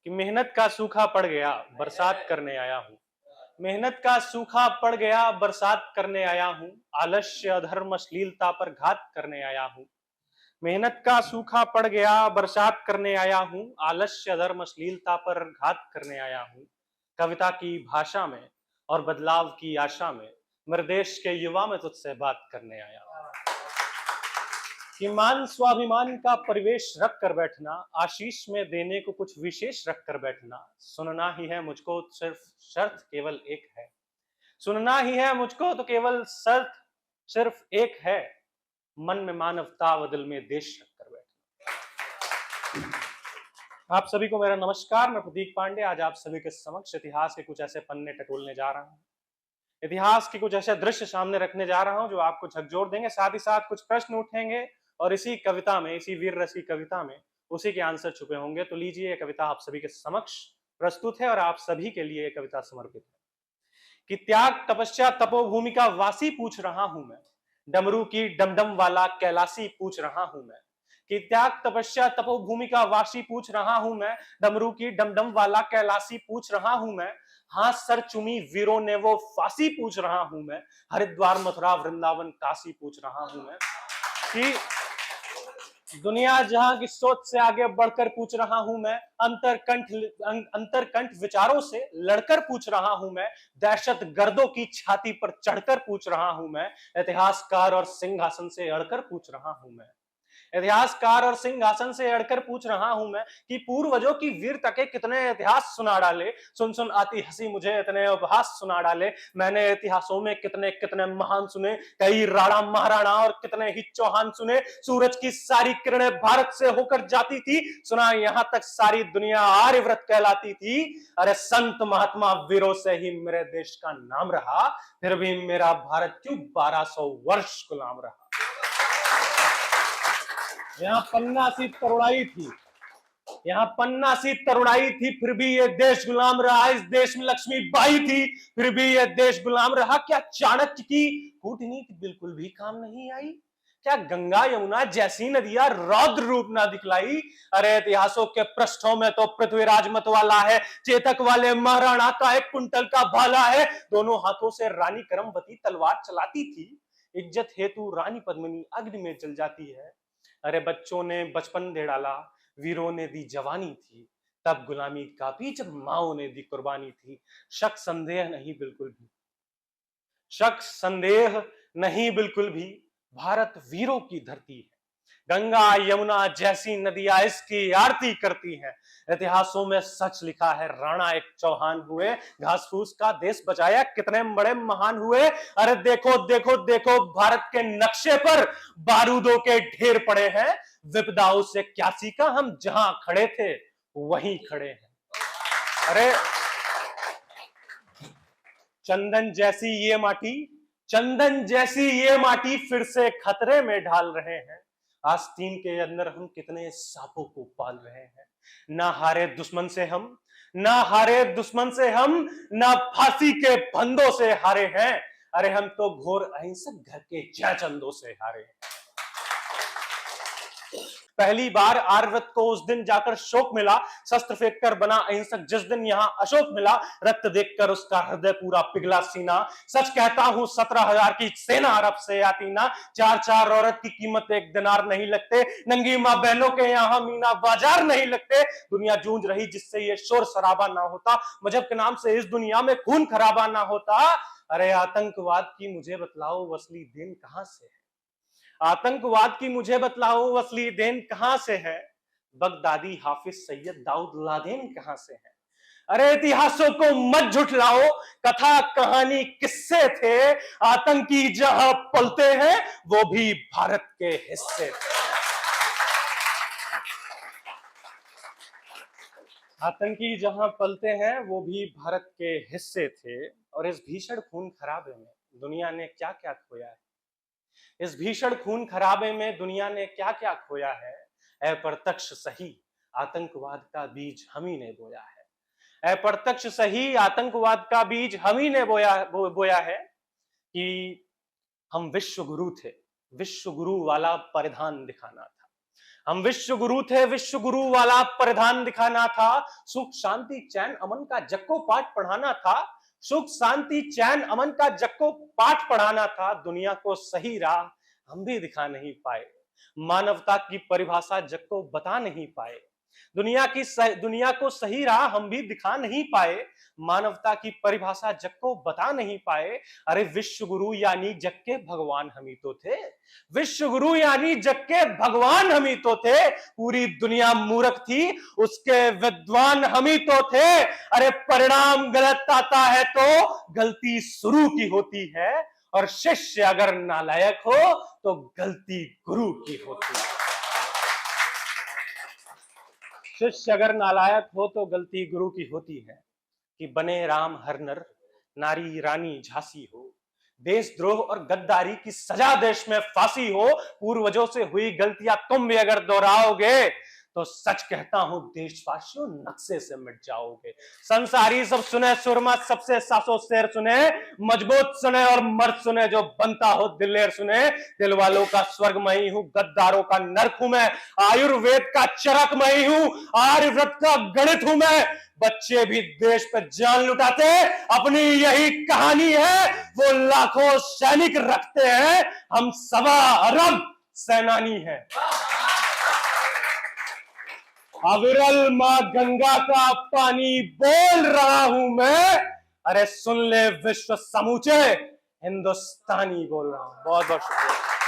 कि मेहनत का सूखा पड़ गया, बरसात करने आया हूं। मेहनत का सूखा पड़ गया, बरसात करने आया हूं। आलस्य अधर्म अश्लीलता पर घात करने आया हूं। मेहनत का सूखा पड़ गया, बरसात करने आया हूं। आलस्य अधर्म अश्लीलता पर घात करने आया हूं। कविता की भाषा में और बदलाव की आशा में मेरे देश के युवा में तुझसे बात करने आया हूं कि मान स्वाभिमान का परिवेश रख कर बैठना, आशीष में देने को कुछ विशेष रख कर बैठना। सुनना ही है मुझको सिर्फ, शर्त केवल एक है। सुनना ही है मुझको तो केवल शर्त सिर्फ एक है। मन में मानवता व दिल में देश रख कर बैठना। आप सभी को मेरा नमस्कार। मैं प्रदीप पांडे आज आप सभी के समक्ष इतिहास के कुछ ऐसे पन्ने टटोलने जा रहा हूं। इतिहास के कुछ ऐसे दृश्य सामने रखने जा रहा हूं जो आपको झकझोर देंगे। साथ ही साथ कुछ प्रश्न उठेंगे और इसी कविता में, इसी वीर रसी कविता में उसी के आंसर छुपे होंगे। तो लीजिए, ये कविता आप सभी के समक्ष प्रस्तुत है और आप सभी के लिए ये कविता समर्पित है। कि त्याग तपस्या तपोभूमि का वासी पूछ रहा हूं मैं, डमरू की डमडम वाला कैलासी पूछ रहा हूं मैं। कि त्याग तपस्या तपोभूमि का वासी पूछ रहा हूं मैं, डमरू की डमडम वाला कैलासी पूछ रहा हूं मैं। हाथ सर चुमी वीरों ने वो फांसी पूछ रहा हूं मैं। हरिद्वार मथुरा वृंदावन काशी पूछ रहा हूं मैं। कि दुनिया जहां की सोच से आगे बढ़कर पूछ रहा हूं मैं। अंतरकंठ विचारों से लड़कर पूछ रहा हूं मैं। दहशत गर्दों की छाती पर चढ़कर पूछ रहा हूं मैं। इतिहासकार और सिंहासन से अड़कर पूछ रहा हूं मैं। इतिहासकार और सिंहासन से अड़कर पूछ रहा हूं मैं कि पूर्वजों की वीरता के कितने इतिहास सुना डाले। सुन सुन आती हंसी मुझे इतने उपहास सुना डाले। मैंने इतिहासों में कितने कितने महान सुने, कई राणा महाराणा और कितने ही चौहान सुने। सूरज की सारी किरणें भारत से होकर जाती थी, सुना यहां तक सारी दुनिया आर्यव्रत कहलाती थी। अरे संत महात्मा वीरों से ही मेरे देश का नाम रहा, फिर भी मेरा भारत क्यों 1200 वर्ष गुलाम रहा। यहाँ पन्ना सी तरुणाई थी, यहाँ पन्ना सी तरुणाई थी, फिर भी ये देश गुलाम रहा। इस देश में लक्ष्मी बाई थी, फिर भी ये देश गुलाम रहा। क्या चाणक्य की कूटनीति बिल्कुल भी काम नहीं आई? क्या गंगा यमुना जैसी नदियां रौद्र रूप ना दिखलाई? अरे इतिहासों के पृष्ठों में तो पृथ्वीराज मतवाला है, चेतक वाले महाराणा का एक कुंटल का भाला है। दोनों हाथों से रानी करमवती तलवार चलाती थी, इज्जत हेतु रानी पद्मिनी अग्नि में जल जाती है। अरे बच्चों ने बचपन दे डाला, वीरों ने दी जवानी थी, तब गुलामी कापी जब माओ ने दी कुर्बानी थी। शक संदेह नहीं बिल्कुल भी, शक संदेह नहीं बिल्कुल भी, भारत वीरों की धरती है। गंगा यमुना जैसी नदियां इसकी आरती करती हैं। इतिहासों में सच लिखा है, राणा एक चौहान हुए, घास फूस का देश बचाया, कितने बड़े महान हुए। अरे देखो देखो देखो, भारत के नक्शे पर बारूदों के ढेर पड़े हैं। विपदाओं से क्या सीखा, हम जहां खड़े थे वहीं खड़े हैं। अरे चंदन जैसी ये माटी, चंदन जैसी ये माटी फिर से खतरे में ढाल रहे हैं। आस्तीन के अंदर हम कितने सांपों को पाल रहे हैं। ना हारे दुश्मन से हम, ना हारे दुश्मन से हम, ना फांसी के फंदों से हारे हैं। अरे हम तो घोर अहिंसक घर के जयचंदों से हारे हैं। पहली बार आर्यव्रत को उस दिन जाकर शोक मिला, शस्त्र फेंक कर बना अहिंसक जिस दिन यहां अशोक मिला। रक्त देखकर उसका हृदय पूरा पिघला सीना। सच कहता हूं 17,000 की सेना अरब से आती ना। 4-4 औरत की कीमत 1 दिनार नहीं लगते। नंगी मां बहनों के यहां मीना बाजार नहीं लगते। दुनिया जूझ रही जिससे ये शोर शराबा ना होता, मजहब के नाम से इस दुनिया में खून खराबा ना होता। अरे आतंकवाद की मुझे बतलाओ असली दिन कहां से है? आतंकवाद की मुझे बतलाओ असली देन कहां से है? बगदादी हाफिज सैयद दाऊद लादेन कहां से है? अरे इतिहासों को मत झुठलाओ, कथा कहानी किस्से थे। आतंकी जहां पलते हैं वो भी भारत के हिस्से थे। आतंकी जहां पलते हैं वो भी भारत के हिस्से थे। और इस भीषण खून खराबे में दुनिया ने क्या क्या खोया है? इस भीषण खून खराबे में दुनिया ने क्या क्या खोया है? अप्रत्यक्ष सही आतंकवाद का बीज हम ही ने बोया है। अप्रत्यक्ष सही आतंकवाद का बीज हम ही ने बोया है कि हम विश्व गुरु थे, विश्व गुरु वाला परिधान दिखाना था। हम विश्व गुरु थे, विश्व गुरु वाला परिधान दिखाना था, सुख शांति चैन अमन का जग को पाठ पढ़ाना था, सुख शांति चैन अमन का जग को पाठ पढ़ाना था। दुनिया को सही राह हम भी दिखा नहीं पाए, मानवता की परिभाषा जग को बता नहीं पाए। दुनिया को सही राह हम भी दिखा नहीं पाए, मानवता की परिभाषा जग को बता नहीं पाए। अरे विश्व गुरु यानी जग के भगवान हम ही तो थे, विश्व गुरु यानी जग के भगवान हम ही तो थे। पूरी दुनिया मूर्ख थी, उसके विद्वान हम ही तो थे। अरे परिणाम गलत आता है तो गलती शुरू की होती है, और शिष्य अगर नालायक हो तो गलती गुरु की होती है। शिष्य अगर नालायक हो तो गलती गुरु की होती है। कि बने राम हर नर, नारी रानी झांसी हो, देशद्रोह और गद्दारी की सजा देश में फांसी हो। पूर्वजों से हुई गलतियां तुम भी अगर दोहराओगे तो सच कहता हूं देशवासियों नक्शे से मिट जाओगे। संसारी सब सुने सुरमा, सबसे सासों शेर सुने, मजबूत सुने और मर्द सुने, जो बनता हो दिलेर सुने। दिल वालों का स्वर्ग मैं ही हूं, गद्दारों का नर्क हूं मैं, आयुर्वेद का चरक मैं ही हूं, आर्यव्रत का गणित हूं मैं। बच्चे भी देश पे जान लुटाते, अपनी यही कहानी है। वो लाखों सैनिक रखते हैं, हम 1.25 अरब सेनानी हैं। अविरल मां गंगा का पानी बोल रहा हूं मैं, अरे सुन ले विश्व समूचे, हिंदुस्तानी बोल रहा हूं। बहुत बहुत शुक्रिया।